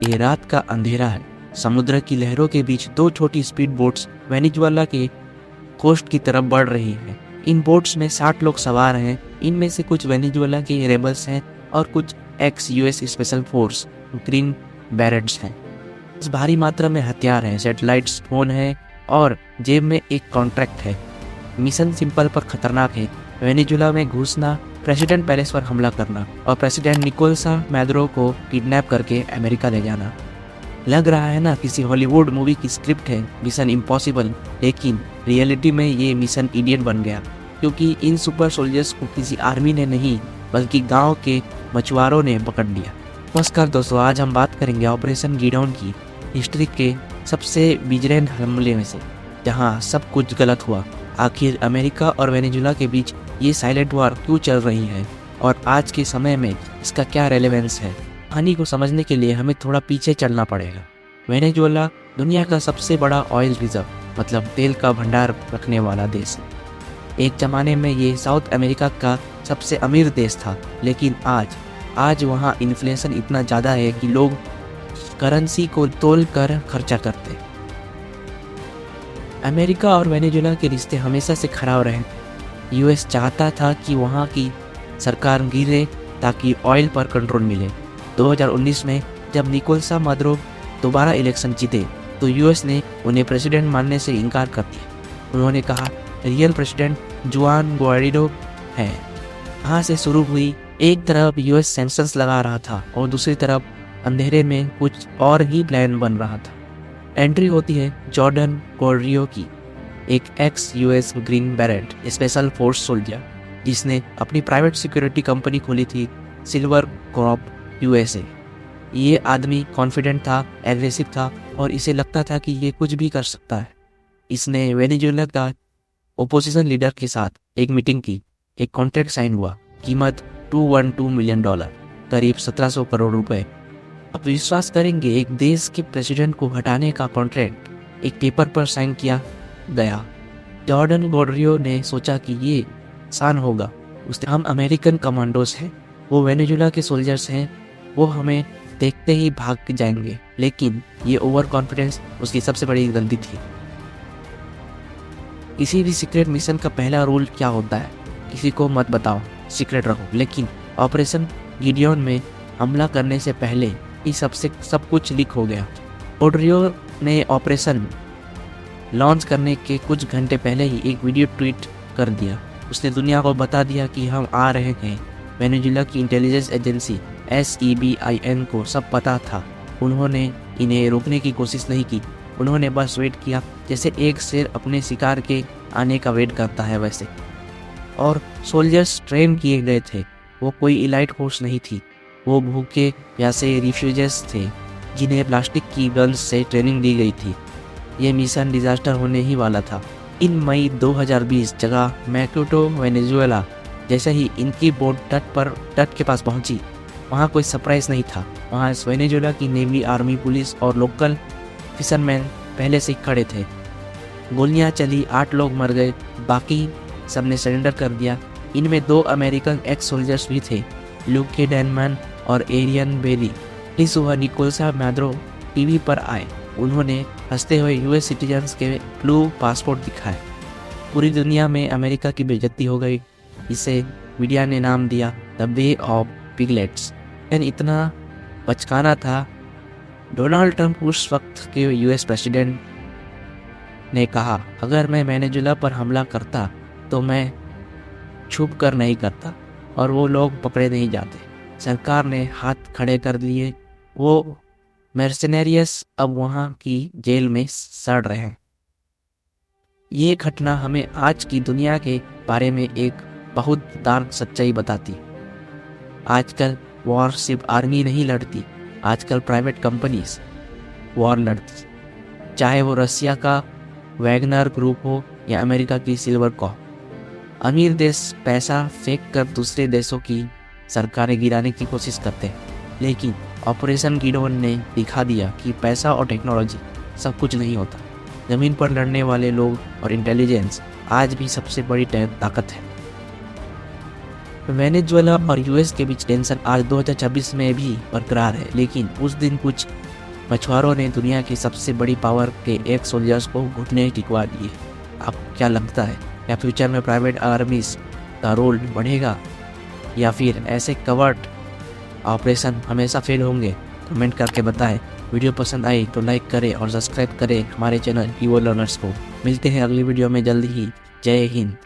ये रात का अंधेरा है। समुद्र की लहरों के बीच दो छोटी स्पीड बोट्स वेनेजुएला के कोस्ट की तरफ बढ़ रही हैं। इन बोट्स में 60 लोग सवार हैं। इनमें से कुछ वेनेजुएला के रेबल्स हैं और कुछ ex US special force green berets हैं। इस भारी मात्रा में हथियार हैं, सैटेलाइट्स, फोन है और जेब में एक कॉन्ट्रैक्ट है। मिशन सिंपल पर खतरनाक है। वेनेजुएला में घुसना, प्रेसिडेंट पैलेस पर हमला करना और प्रेसिडेंट निकोलसा मैदुरो को किडनैप करके अमेरिका ले जाना। लग रहा है ना किसी हॉलीवुड मूवी की स्क्रिप्ट है, मिशन इम्पॉसिबल, लेकिन रियलिटी में ये मिशन इडियट बन गया क्योंकि इन सुपर सोल्जर्स को किसी आर्मी ने नहीं बल्कि गांव के मछुआरों ने पकड़ लिया। नमस्कार दोस्तों, आज हम बात करेंगे ऑपरेशन गिडॉन की हिस्ट्री के सबसे बिजरेंट हमले में से, जहां सब कुछ गलत हुआ। आखिर अमेरिका और वेनेजुएला के बीच ये साइलेंट वॉर क्यों चल रही है और आज के समय में इसका क्या रेलेवेंस है। कहानी को समझने के लिए हमें थोड़ा पीछे चलना पड़ेगा। वेनेजुएला दुनिया का सबसे बड़ा ऑयल रिजर्व मतलब तेल का भंडार रखने वाला देश है। एक ज़माने में ये साउथ अमेरिका का सबसे अमीर देश था, लेकिन आज वहाँ इन्फ्लेशन इतना ज़्यादा है कि लोग करेंसी को तोल कर खर्चा करते। अमेरिका और वेनेजुएला के रिश्ते हमेशा से खराब रहे। यूएस चाहता था कि वहाँ की सरकार गिरे ताकि ऑयल पर कंट्रोल मिले। 2019 में जब निकोलसा मैदुरो दोबारा इलेक्शन जीते तो यूएस ने उन्हें प्रेसिडेंट मानने से इनकार कर दिया। उन्होंने कहा रियल प्रेसिडेंट जुआन गुआइडो है। यहाँ से शुरू हुई। एक तरफ यूएस सैंक्शंस लगा रहा था और दूसरी तरफ अंधेरे में कुछ और ही प्लान बन रहा था। एंट्री होती है जॉर्डन गोर्डियो की, एक ex US green beret special force soldier जिसने अपनी प्राइवेट सिक्योरिटी कंपनी खोली थी, सिल्वर क्रॉप यूएसए। ये आदमी कॉन्फिडेंट था, एग्रेसिव था और इसे लगता था कि ये कुछ भी कर सकता है। इसने वेनेजुएला का ओपोजिशन लीडर के साथ एक मीटिंग की। एक कॉन्ट्रैक्ट साइन हुआ, कीमत $212 मिलियन, करीब 1700 करोड़ रुपए। अब विश्वास करेंगे, एक देश के प्रेसिडेंट को हटाने का कॉन्ट्रैक्ट एक पेपर पर साइन किया गया। जॉर्डन गोर्डियो ने सोचा कि ये आसान होगा। उसने हम अमेरिकन कमांडोज हैं, वो वेनेजुएला के सोल्जर्स हैं, वो हमें देखते ही भाग जाएंगे। लेकिन ये ओवर कॉन्फिडेंस उसकी सबसे बड़ी गलती थी। किसी भी सीक्रेट मिशन का पहला रूल क्या होता है? किसी को मत बताओ, सीक्रेट रखो। लेकिन ऑपरेशन गिडियन में हमला करने से पहले ही सब कुछ लीक हो गया। गोर्डियो ने ऑपरेशन लॉन्च करने के कुछ घंटे पहले ही एक वीडियो ट्वीट कर दिया। उसने दुनिया को बता दिया कि हम आ रहे हैं। वेनेजुएला की इंटेलिजेंस एजेंसी SEBIN को सब पता था। उन्होंने इन्हें रोकने की कोशिश नहीं की। उन्होंने बस वेट किया, जैसे एक शेर अपने शिकार के आने का वेट करता है वैसे। और सोल्जर्स ट्रेन किए गए थे। वो कोई इलाइट फोर्स नहीं थी, वो भूखे प्यासे रिफ्यूजीज थे जिन्हें प्लास्टिक की गन्स से ट्रेनिंग दी गई थी। ये मिशन डिजास्टर होने ही वाला था। इन मई 2020 जगह मैक्यूटो वेनेजुएला जैसे ही इनकी बोट तट के पास पहुंची, वहाँ कोई सरप्राइज नहीं था। वहाँ वेनेजुएला की नेवी, आर्मी, पुलिस और लोकल फिशरमैन पहले से खड़े थे। गोलियां चली, 8 लोग मर गए, बाकी सबने सरेंडर कर दिया। इनमें 2 अमेरिकन एक्स सोल्जर्स भी थे, ल्यूक डेनमैन और एरियन बेली। इस सुबह निकोलसा मैदुरो टीवी पर आए। उन्होंने हंसते हुए यूएस सिटीजन्स के ब्लू पासपोर्ट दिखाए। पूरी दुनिया में अमेरिका की बेइज्जती हो गई। इसे मीडिया ने नाम दिया द वे ऑफ पिगलेट्स। इतना बचकाना था। डोनाल्ड ट्रंप उस वक्त के यूएस प्रेसिडेंट ने कहा अगर मैं वेनेजुएला पर हमला करता तो मैं छुप कर नहीं करता और वो लोग पकड़े नहीं जाते। सरकार ने हाथ खड़े कर लिए। वो मर्सेनेरियस अब वहाँ की जेल में सड़ रहे हैं। ये घटना हमें आज की दुनिया के बारे में एक बहुत दार्क सच्चाई बताती। आजकल वॉर सिर्फ आर्मी नहीं लड़ती, आजकल प्राइवेट कंपनीज वॉर लड़ती, चाहे वो रसिया का वैगनर ग्रुप हो या अमेरिका की सिल्वर कॉ। अमीर देश पैसा फेंक कर दूसरे देशों की सरकारें गिराने की कोशिश करते हैं, लेकिन ऑपरेशन गिडॉन ने दिखा दिया कि पैसा और टेक्नोलॉजी सब कुछ नहीं होता। ज़मीन पर लड़ने वाले लोग और इंटेलिजेंस आज भी सबसे बड़ी ताकत है। वेनेजुएला और यूएस के बीच टेंशन आज 2026 में भी बरकरार है, लेकिन उस दिन कुछ मछुआरों ने दुनिया की सबसे बड़ी पावर के एक सोल्जर्स को घुटने टिकवा दिए। आपको क्या लगता है, क्या फ्यूचर में प्राइवेट आर्मीज का रोल बढ़ेगा या फिर ऐसे कवर्ट ऑपरेशन हमेशा फेल होंगे? कमेंट करके बताएं। वीडियो पसंद आई तो लाइक करें और सब्सक्राइब करें हमारे चैनल ईवो लर्नर्स को। मिलते हैं अगली वीडियो में जल्दी ही। जय हिंद।